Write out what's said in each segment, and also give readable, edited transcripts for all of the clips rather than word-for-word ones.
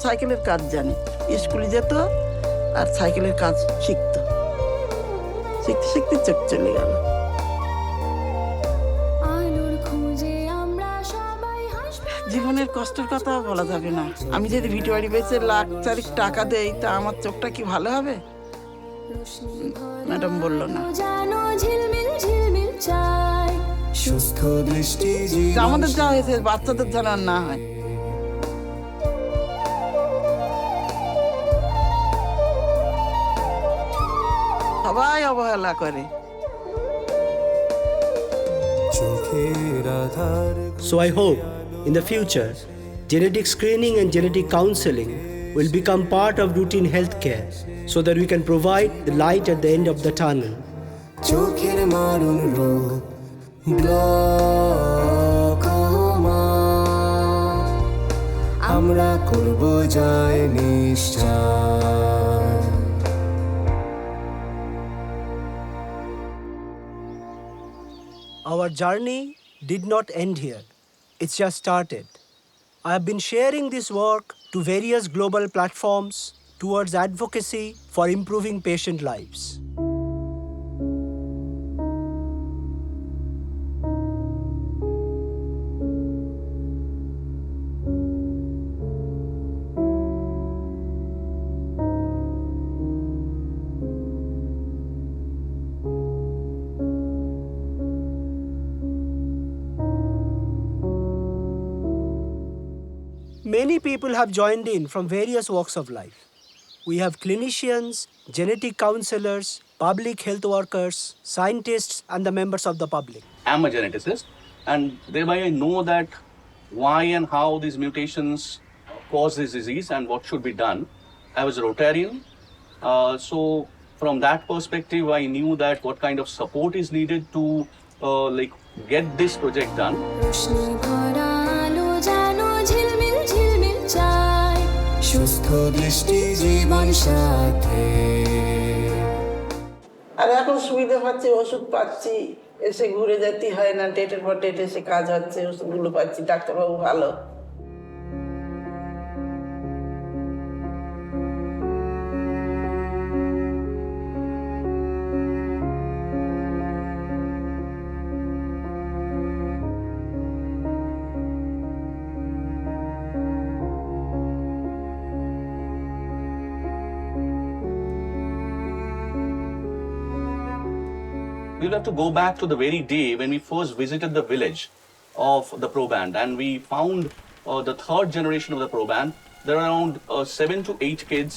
সাইকেলের কাজ জানে, স্কুলে যেত আর সাইকেলের কাজ শিখতো, শিখতে শিখতে চোখ চলে গেল। জীবনের কষ্টের কথা বলা যাবে না। আমি যদি ভিটে বাড়ি বেচে লাখ চারিক টাকা দেই তা আমার চোখটা কি ভালো হবে? ম্যাডাম বলল না। আমাদের যা হয়েছে বাচ্চাদের যেন আর না হয়। সবাই অবহেলা করে। So I hope in the future, genetic screening and genetic counseling will become part of routine healthcare so that we can provide the light at the end of the tunnel. চোখের মারণ রোগ গ্লকোমা আমরা করব জয় নিশ্চয়। Our journey did not end here. It's just started. I have been sharing this work to various global platforms towards advocacy for improving patient lives. Many people have joined in from various walks of life. We have clinicians, genetic counselors, public health workers, scientists, and the members of the public. I'm a geneticist, and thereby I know that why and how these mutations cause this disease and what should be done. I was a Rotarian, so from that perspective, I knew that what kind of support is needed to get this project done. সুস্থ দৃষ্টি জীবন সাথে। আর এখন সুবিধা পাচ্ছি, ওষুধ পাচ্ছি, এসে ঘুরে যেতে হয় না, ডেটের পর ডেট এসে কাজ হচ্ছে, ওষুধগুলো পাচ্ছি, ডাক্তারবাবু ভালো। We'll have to go back to the very day when we first visited the village of the proband, and we found the third generation of the proband. There are around 7 to 8 kids,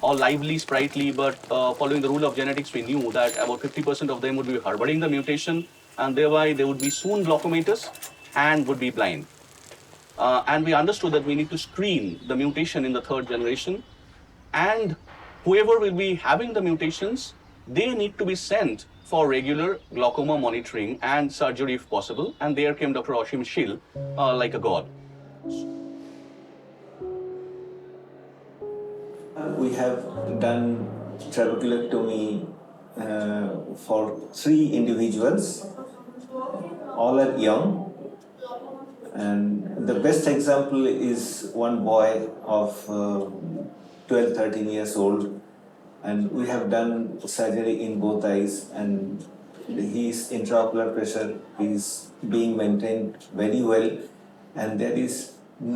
all lively, sprightly, but following the rule of genetics, we knew that about 50% of them would be harboring the mutation, and thereby they would be soon glaucomatous and would be blind. And we understood that we need to screen the mutation in the third generation, and whoever will be having the mutations, they need to be sent for regular glaucoma monitoring and surgery if possible. And there came Dr. Oshim Shil like a god. We have done trabeculectomy for 3 individuals. All are young. And the best example is one boy of 12-13 years old. And we have done surgery in both eyes, and his intraocular pressure is being maintained very well, and there is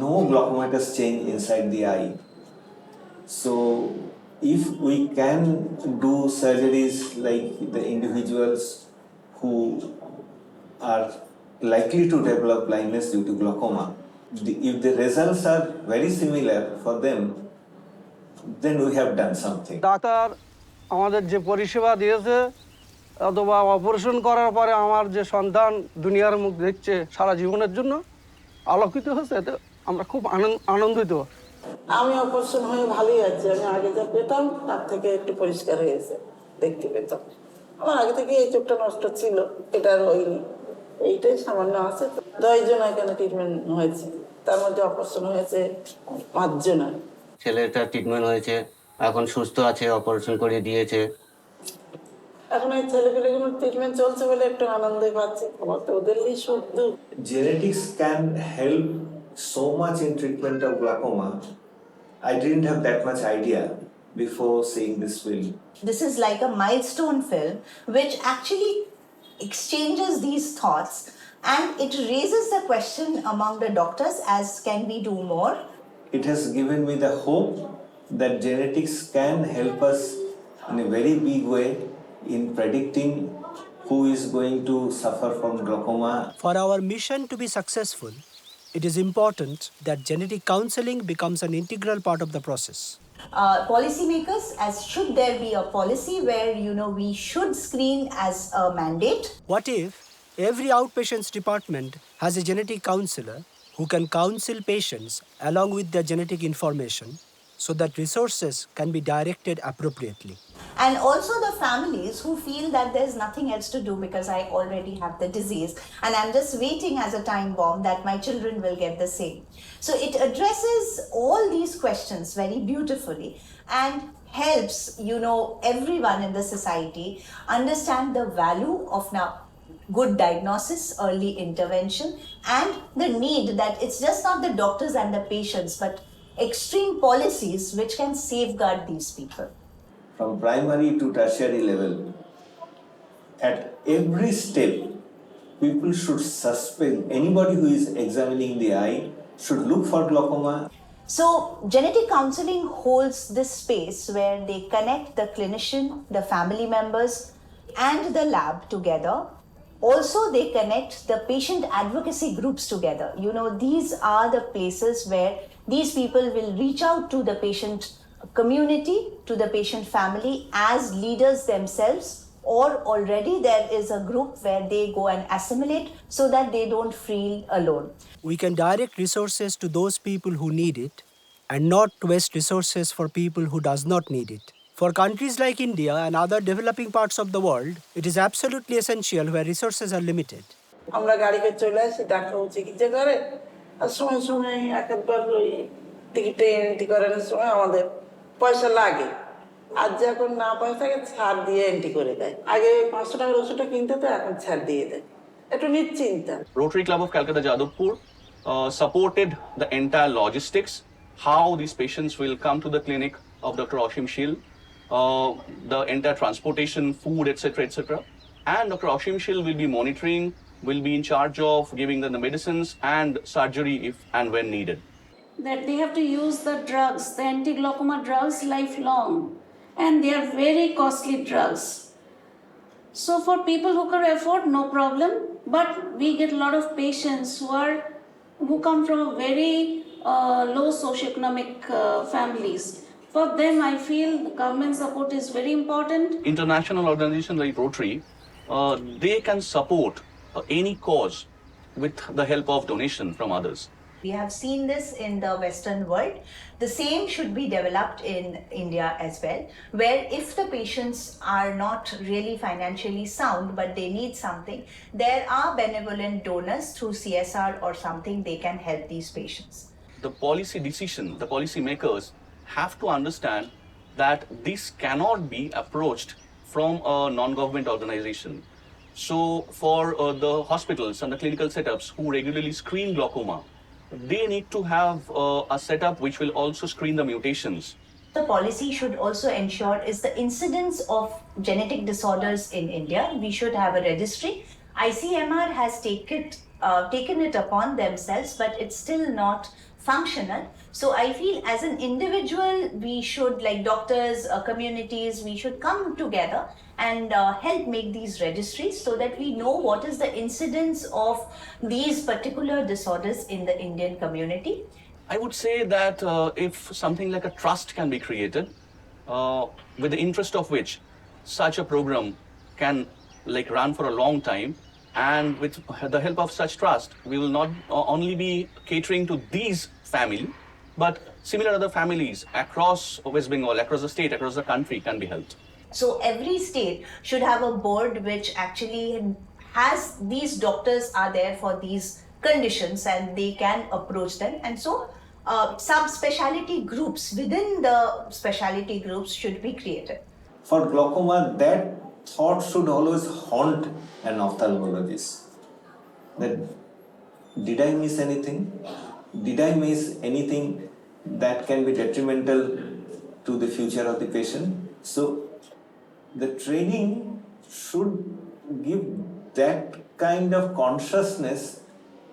no glaucomatous change inside the eye. So if we can do surgeries like the individuals who are likely to develop blindness due to glaucoma, if the results are very similar for them, then we have done something. Doctor আমাদের যে পরিষেবা দিয়েছে, অথবা operation করার পরে আমার যে সন্তান দুনিয়ার মুখ দেখছে সারা জীবনের জন্য, আলোকিত হচ্ছে, এতে আমরা খুব আনন্দিত। আমি অপারেশন হয়ে ভালোই আছি। আমি আগে যা পেতাম তার থেকে একটু পরিষ্কার হয়েছে, দেখতে পেতাম। আমার আগে থেকে এই চোখটা নষ্ট ছিল, এটা আর হয়নি, এইটাই সামান্য আছে। 10 জন এখানে ট্রিটমেন্ট হয়েছে, তার মধ্যে অপারেশন হয়েছে 5 জন। ছেলেটা ট্রিটমেন্ট হয়েছে, এখন সুস্থ আছে, অপারেশন করে দিয়েছে। এখন এই ছেলেপেলেগুলোর ট্রিটমেন্ট চলছে বলে একটু আনন্দই পাচ্ছি। আমার তো ওদেরই শুদ্ধ। Genetics can help so much in treatment of glaucoma I didn't have that much idea before seeing this film. This is like a milestone film which actually exchanges these thoughts, and it raises the question among the doctors as can we do more? It has given me the hope that genetics can help us in a very big way in predicting who is going to suffer from glaucoma. For our mission to be successful, it is important that genetic counseling becomes an integral part of the process. Policymakers, as should there be a policy where we should screen as a mandate. What if every outpatients department has a genetic counselor who can counsel patients along with their genetic information so that resources can be directed appropriately? And also the families who feel that there's nothing else to do because I already have the disease and I'm just waiting as a time bomb that my children will get the same. So it addresses all these questions very beautifully and helps, everyone in the society understand the value of now good diagnosis, early intervention, and the need that it's just not the doctors and the patients, but extreme policies which can safeguard these people. From primary to tertiary level, at every step, people should suspect, anybody who is examining the eye should look for glaucoma. So, genetic counseling holds this space where they connect the clinician, the family members, and the lab together. Also, they connect the patient advocacy groups together. These are the places where these people will reach out to the patient community, to the patient family as leaders themselves, or already there is a group where they go and assimilate so that they don't feel alone. We can direct resources to those people who need it and not waste resources for people who does not need it. For countries like India and other developing parts of the world, it is absolutely essential where resources are limited. আমরা গাড়িতে চলে আসি, doctor চিকিৎসা করে, আর সময় সময় একবার ওই টিকিটে এন্ট্রি করানোর সময় আমাদের পয়সা লাগে। আজ যখন না পয়সা থাকে ছাড় দিয়ে এন্ট্রি করে দেয়। আগে 500 টাকার ওষুধটা কিনতে তো এখন ছাড় দিয়ে দেয়। একটু নিশ্চিন্তা। Rotary Club of Calcutta Jadavpur supported the entire logistics, how these patients will come to the clinic of Dr. Oshim Shil, the entire transportation, food, etc., etc. And Dr. Oshim Shil will be monitoring, will be in charge of giving them the medicines and surgery if and when needed. That they have to use the drugs, the anti-glaucoma drugs, lifelong, and they are very costly drugs. So for people who can afford, no problem, but we get a lot of patients who come from very low socioeconomic families. For them, I feel the government support is very important. International organizations like Rotary, they can support any cause with the help of donation from others. We have seen this in the Western world. The same should be developed in India as well, where if the patients are not really financially sound but they need something, there are benevolent donors through CSR or something they can help these patients. The policy decision, the policy makers have to understand that this cannot be approached from a non-government organization. So for the hospitals and the clinical setups who regularly screen glaucoma, they need to have a setup which will also screen the mutations. The policy should also ensure is the incidence of genetic disorders in India. We should have a registry. ICMR has taken it upon themselves, but it's still not functional. So I feel as an individual, we should, like doctors, communities, we should come together and help make these registries so that we know what is the incidence of these particular disorders in the Indian community. I would say that if something like a trust can be created, with the interest of which such a program can run for a long time, and with the help of such trust, we will not only be catering to these family, but similar other families across West Bengal, across the state, across the country can be helped. So every state should have a board which actually has these doctors are there for these conditions and they can approach them. And so subspecialty groups within the specialty groups should be created. For glaucoma, that thought should always haunt an ophthalmologist. That did I miss anything? Did I miss anything that can be detrimental to the future of the patient. So the training should give that kind of consciousness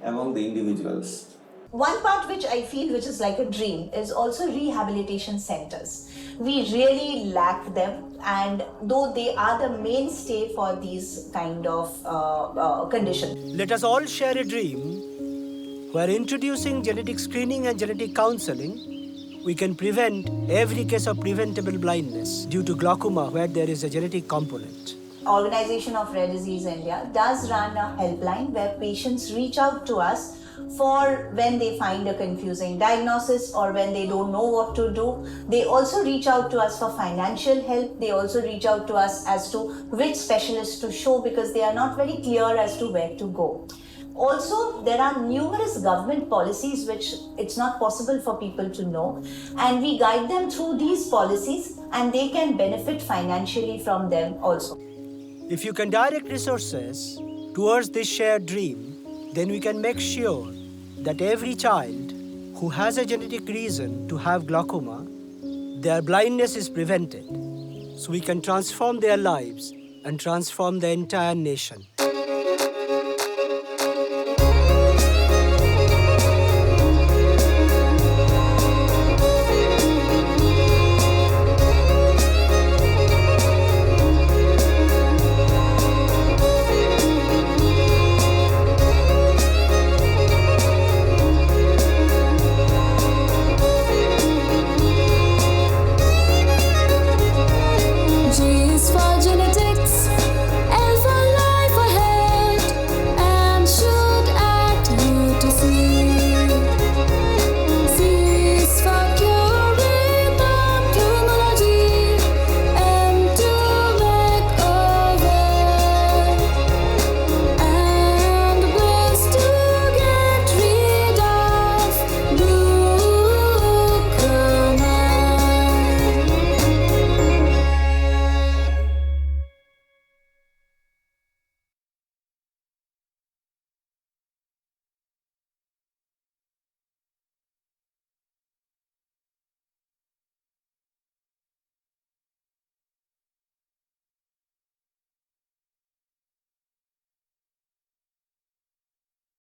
among the individuals. One part which I feel which is like a dream is also rehabilitation centers. We really lack them, and though they are the mainstay for these kind of conditions. Let us all share a dream where introducing genetic screening and genetic counseling, we can prevent every case of preventable blindness due to glaucoma where there is a genetic component. Organization of Rare Disease India does run a helpline where patients reach out to us for when they find a confusing diagnosis or when they don't know what to do. They also reach out to us for financial help. They also reach out to us as to which specialist to show because they are not very clear as to where to go. Also, there are numerous government policies which it's not possible for people to know, and we guide them through these policies and they can benefit financially from them also. If you can direct resources towards this shared dream, then we can make sure that every child who has a genetic reason to have glaucoma, their blindness is prevented. So we can transform their lives and transform the entire nation.